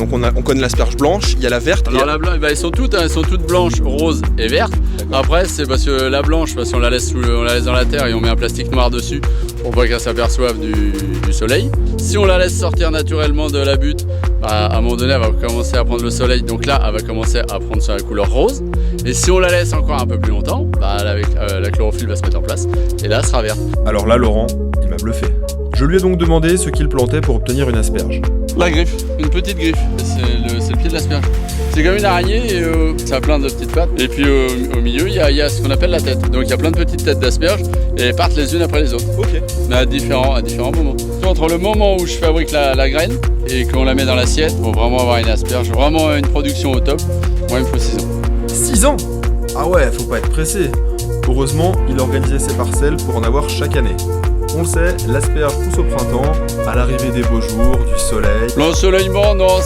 Donc on connaît l'asperge blanche, il y a la verte. Alors la blanche, elles sont toutes blanches, roses et vertes. Après c'est parce que la blanche, parce qu'on la laisse dans la terre et on met un plastique noir dessus pour pas qu'elle s'aperçoive du soleil. Si on la laisse sortir naturellement de la butte, à un moment donné elle va commencer à prendre le soleil, donc là elle va commencer à prendre sa couleur rose. Et si on la laisse encore un peu plus longtemps, la chlorophylle va se mettre en place et là elle sera verte. Alors là, Laurent, il m'a bluffé. Je lui ai donc demandé ce qu'il plantait pour obtenir une asperge. La griffe, une petite griffe, c'est le pied de l'asperge. C'est comme une araignée et ça a plein de petites pattes. Et puis au milieu, il y a ce qu'on appelle la tête. Donc il y a plein de petites têtes d'asperges et elles partent les unes après les autres. Ok. Mais à différents moments. Entre le moment où je fabrique la graine et qu'on la met dans l'assiette, pour vraiment avoir une asperge, vraiment une production au top, moi il me faut 6 ans. 6 ans? Ah ouais, faut pas être pressé. Heureusement, il organisait ses parcelles pour en avoir chaque année. On le sait, l'asperge pousse au printemps, à l'arrivée des beaux jours, du soleil. L'ensoleillement, non, ça